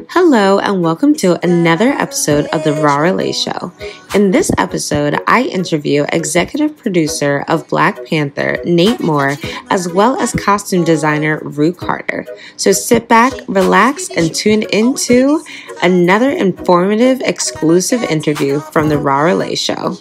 Hello and welcome to another episode of the Raro Show. In this episode, I interview executive producer of Black Panther, Nate Moore, as well as costume designer Ruth Carter. So sit back, relax, and tune into another informative, exclusive interview from the Raro Show.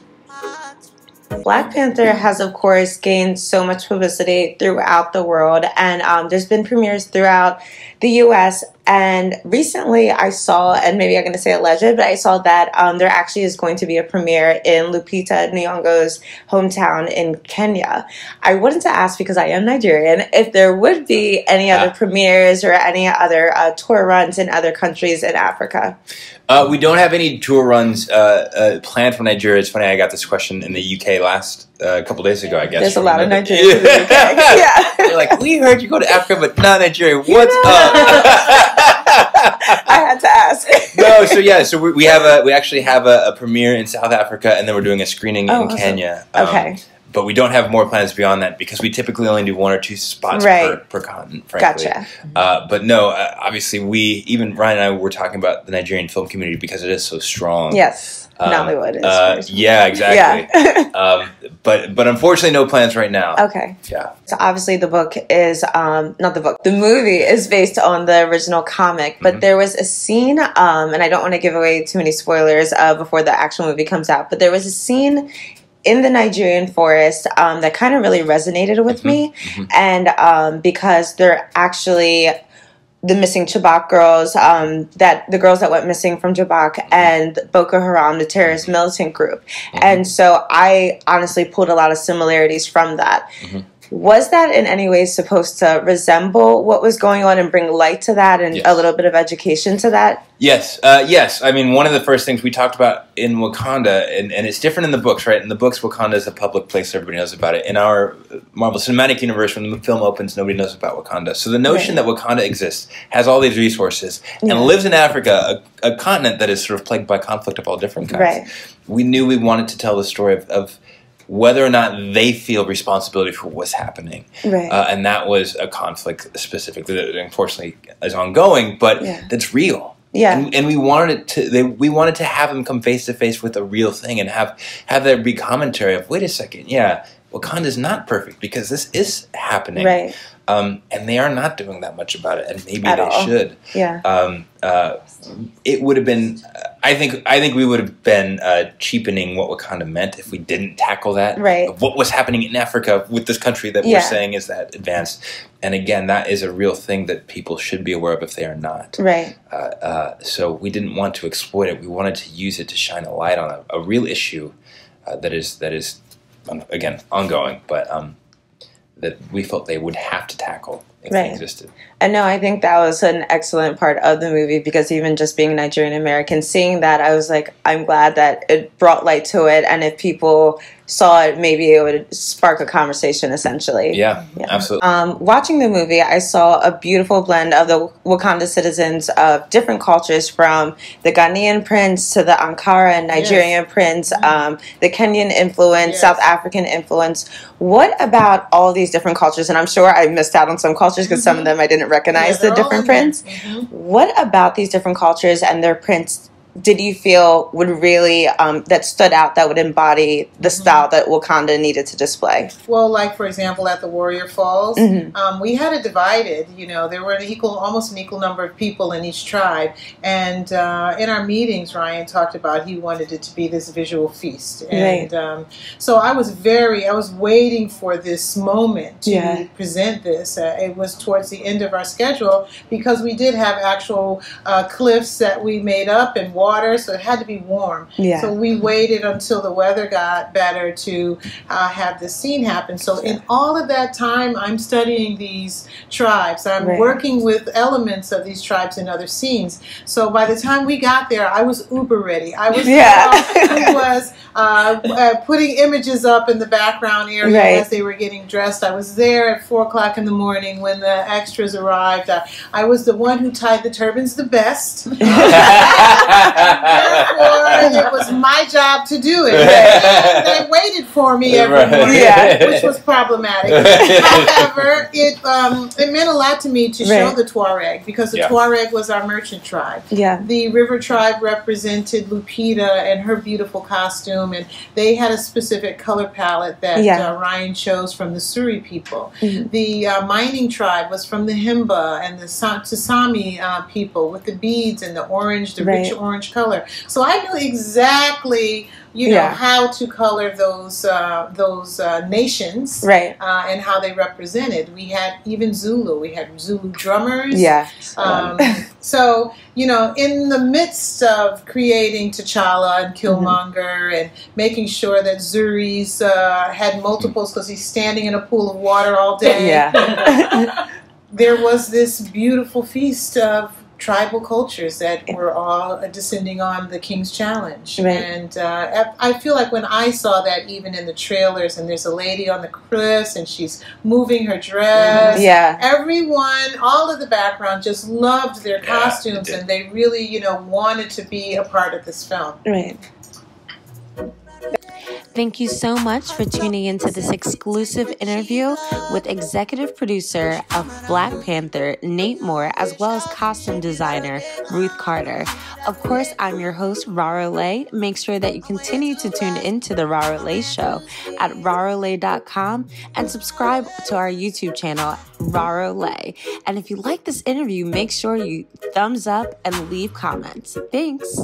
Black Panther has, of course, gained so much publicity throughout the world, and there's been premieres throughout the U.S., and recently I saw, and maybe I'm going to say alleged, but I saw that there actually is going to be a premiere in Lupita Nyong'o's hometown in Kenya. I wanted to ask, because I am Nigerian, if there would be any other premieres or any other tour runs in other countries in Africa. We don't have any tour runs planned for Nigeria. It's funny, I got this question in the UK last couple days ago, I guess. There's a lot of Nigerians in the UK. Yeah. They're like, we heard you go to Africa, but not Nigeria. What's up? I had to ask. No, so we actually have a premiere in South Africa, and then we're doing a screening in Kenya. Okay. But we don't have more plans beyond that because we typically only do 1 or 2 spots per continent, frankly. Gotcha. But no, obviously even Ryan and I were talking about the Nigerian film community because it is so strong. Yes. Nollywood is. Yeah, exactly. Yeah. But unfortunately, no plans right now. Okay. Yeah. So obviously the book is, not the book, the movie is based on the original comic, but there was a scene, and I don't want to give away too many spoilers before the actual movie comes out, but there was a scene in the Nigerian forest that kind of really resonated with me, and because they're actually the missing Chibok girls, that the girls that went missing from Chibok, and Boko Haram, the terrorist militant group. And so I honestly pulled a lot of similarities from that. Was that in any way supposed to resemble what was going on and bring light to that and a little bit of education to that? Yes. Yes. I mean, one of the first things we talked about in Wakanda, and it's different in the books, right? In the books, Wakanda is a public place. Everybody knows about it. In our Marvel Cinematic Universe, when the film opens, nobody knows about Wakanda. So the notion that Wakanda exists, has all these resources, and lives in Africa, a continent that is sort of plagued by conflict of all different kinds. We knew we wanted to tell the story of whether or not they feel responsibility for what's happening. And that was a conflict specifically that unfortunately is ongoing, but that's real. And we wanted to have them come face to face with a real thing and have there be commentary of, wait a second, Wakanda's not perfect because this is happening. And they are not doing that much about it, and maybe they should. It would have been. I think we would have been cheapening what Wakanda meant if we didn't tackle that. Of what was happening in Africa with this country that we're saying is that advanced. And again, that is a real thing that people should be aware of if they are not. So we didn't want to exploit it. We wanted to use it to shine a light on a real issue that is again ongoing, but that we felt they would have to tackle if they existed. And no, I think that was an excellent part of the movie, because even just being Nigerian American, seeing that, I was like, I'm glad that it brought light to it, and if people saw it, maybe it would spark a conversation, essentially. Yeah, absolutely. Watching the movie, I saw a beautiful blend of the Wakanda citizens of different cultures, from the Ghanaian prince to the Ankara and Nigerian prince, the Kenyan influence, South African influence. What about all these different cultures? And I'm sure I missed out on some cultures because some of them I didn't recognize the different prints. What about these different cultures and their prints did you feel would really, that stood out, that would embody the style that Wakanda needed to display? Well, like, for example, at the Warrior Falls, we had it divided. You know, there were almost an equal number of people in each tribe. And in our meetings, Ryan talked about he wanted it to be this visual feast. And so I was waiting for this moment to present this. It was towards the end of our schedule, because we did have actual cliffs that we made up and water, so it had to be warm. So we waited until the weather got better to have the scene happen. So in all of that time, I'm studying these tribes. I'm working with elements of these tribes in other scenes. So by the time we got there, I was uber ready. I was putting images up in the background area as they were getting dressed. I was there at 4 o'clock in the morning when the extras arrived. I was the one who tied the turbans the best. Therefore, it was my job to do it. And they waited for me every morning, which was problematic. However, it meant a lot to me to show the Tuareg, because the Tuareg was our merchant tribe. The river tribe represented Lupita and her beautiful costume, and they had a specific color palette that Ryan chose from the Suri people. The mining tribe was from the Himba and the Tsami people with the beads and the orange, the rich orange color. So I knew exactly, you know, how to color those nations, and how they represented. We had even Zulu. We had Zulu drummers. So, you know, in the midst of creating T'Challa and Killmonger and making sure that Zuri's had multiples because he's standing in a pool of water all day, there was this beautiful feast of tribal cultures that were all descending on the King's Challenge. And I feel like when I saw that, even in the trailers, and there's a lady on the cliffs and she's moving her dress, everyone, all of the background just loved their costumes, and they really, you know, wanted to be a part of this film. Thank you so much for tuning into this exclusive interview with executive producer of Black Panther, Nate Moore, as well as costume designer, Ruth Carter. Of course, I'm your host, Raro Lay. Make sure that you continue to tune into The Raro Lay Show at rarolay.com and subscribe to our YouTube channel, Raro Lay. And if you like this interview, make sure you thumbs up and leave comments. Thanks.